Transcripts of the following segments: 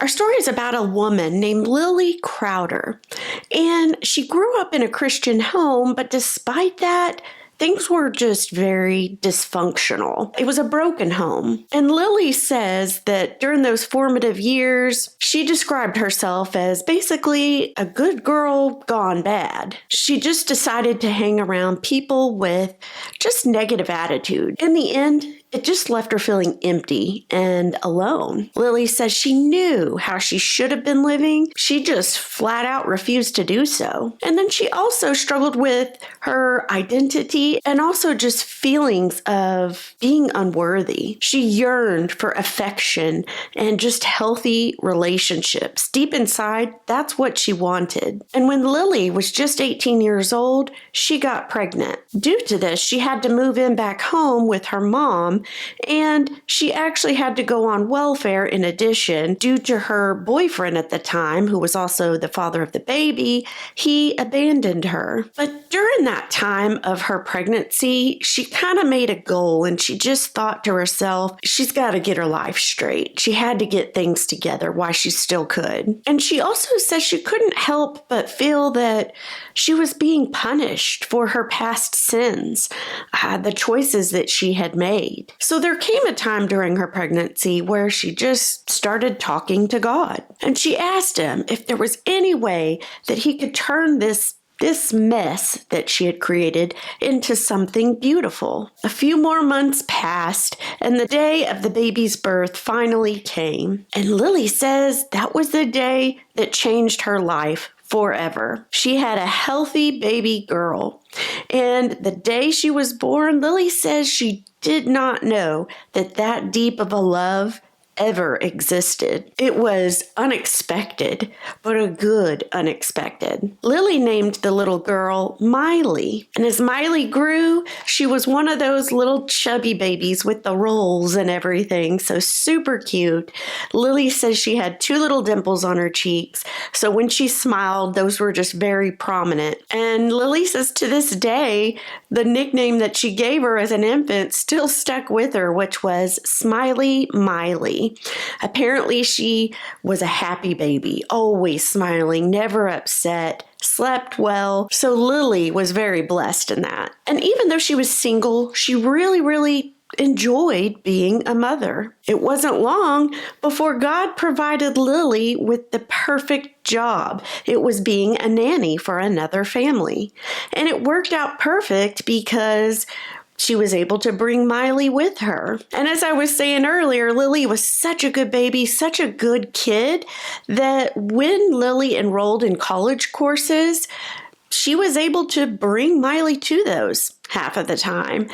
Our story is about a woman named Lily Crowder, and she grew up in a Christian home, but despite that, things were just very dysfunctional. It was a broken home. And Lily says that during those formative years, she described herself as basically a good girl gone bad. She just decided to hang around people with just negative attitude. In the end, it just left her feeling empty and alone. Lily says she knew how she should have been living. She just flat out refused to do so. And then she also struggled with her identity and also just feelings of being unworthy. She yearned for affection and just healthy relationships. Deep inside, that's what she wanted. And when Lily was just 18 years old, she got pregnant. Due to this, she had to move in back home with her mom, and she actually had to go on welfare in addition due to her boyfriend at the time, who was also the father of the baby. He abandoned her. But during that time of her pregnancy, she kind of made a goal, and she just thought to herself, she's got to get her life straight. She had to get things together while she still could. And she also says she couldn't help but feel that she was being punished for her past sins, the choices that she had made. So there came a time during her pregnancy where she just started talking to God. And she asked him if there was any way that he could turn this mess that she had created into something beautiful. A few more months passed, and the day of the baby's birth finally came. And Lily says that was the day that changed her life forever. She had a healthy baby girl. And the day she was born, Lily says she did not know that deep of a love ever existed. It was unexpected, but a good unexpected. Lily named the little girl Miley. And as Miley grew, she was one of those little chubby babies with the rolls and everything, so super cute. Lily says she had 2 little dimples on her cheeks, so when she smiled, those were just very prominent. And Lily says to this day, the nickname that she gave her as an infant still stuck with her, which was Smiley Miley. Apparently, she was a happy baby, always smiling, never upset, slept well. So Lily was very blessed in that. And even though she was single, she really enjoyed being a mother. It wasn't long before God provided Lily with the perfect job. It was being a nanny for another family. And it worked out perfect because she was able to bring Miley with her. And as I was saying earlier, Lily was such a good baby, such a good kid, that when Lily enrolled in college courses, she was able to bring Miley to those half of the time.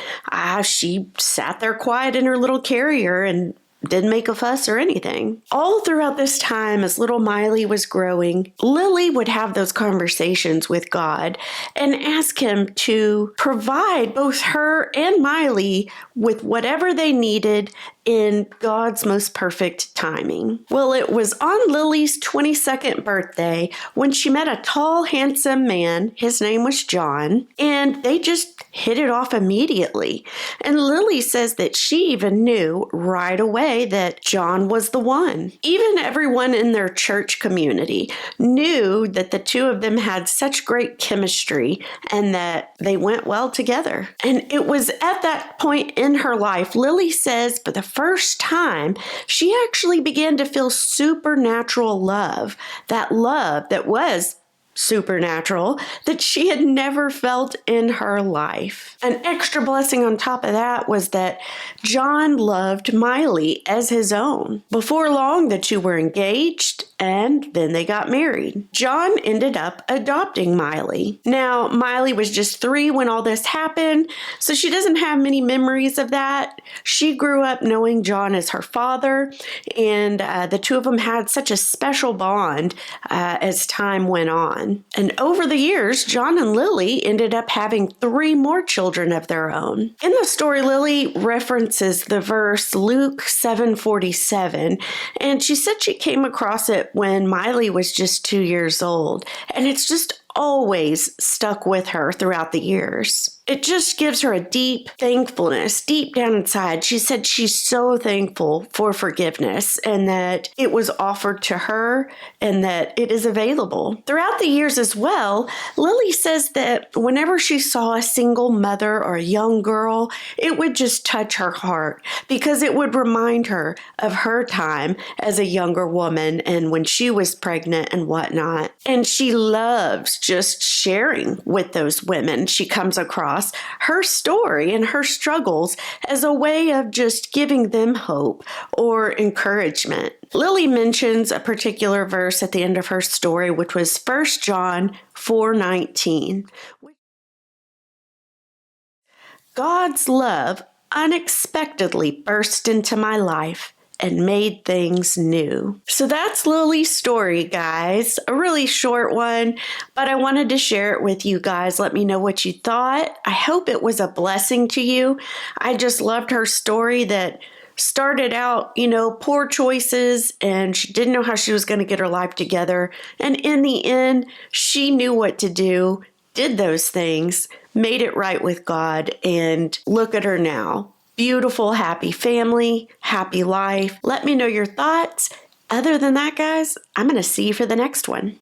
She sat there quiet in her little carrier and didn't make a fuss or anything. All throughout this time, as little Miley was growing, Lily would have those conversations with God and ask him to provide both her and Miley with whatever they needed in God's most perfect timing. Well, it was on Lily's 22nd birthday when she met a tall, handsome man. His name was John, and they just hit it off immediately. And Lily says that she even knew right away that John was the one. Even everyone in their church community knew that the two of them had such great chemistry and that they went well together. And it was at that point in her life, Lily says, for the first time, she actually began to feel supernatural love. That love that was supernatural that she had never felt in her life. An extra blessing on top of that was that John loved Miley as his own. Before long, the two were engaged and then they got married. John ended up adopting Miley. Now, Miley was just 3 when all this happened, so she doesn't have many memories of that. She grew up knowing John as her father, and the two of them had such a special bond as time went on. And over the years, John and Lily ended up having 3 more children of their own. In the story, Lily references the verse Luke 7:47, and she said she came across it when Miley was just 2 years old. And it's just always stuck with her throughout the years. It just gives her a deep thankfulness deep down inside. She said she's so thankful for forgiveness and that it was offered to her and that it is available. Throughout the years as well, Lily says that whenever she saw a single mother or a young girl, it would just touch her heart because it would remind her of her time as a younger woman and when she was pregnant and whatnot. And she loves just sharing with those women she comes across her story and her struggles as a way of just giving them hope or encouragement. Lily mentions a particular verse at the end of her story, which was 1 John 4:19. God's love unexpectedly burst into my life and made things new. So that's Lily's story, guys. A really short one, but I wanted to share it with you guys. Let me know what you thought. I hope it was a blessing to you. I just loved her story that started out, poor choices, and she didn't know how she was going to get her life together. And in the end, she knew what to do, did those things, made it right with God, and look at her now. Beautiful, happy family, happy life. Let me know your thoughts. Other than that, guys, I'm going to see you for the next one.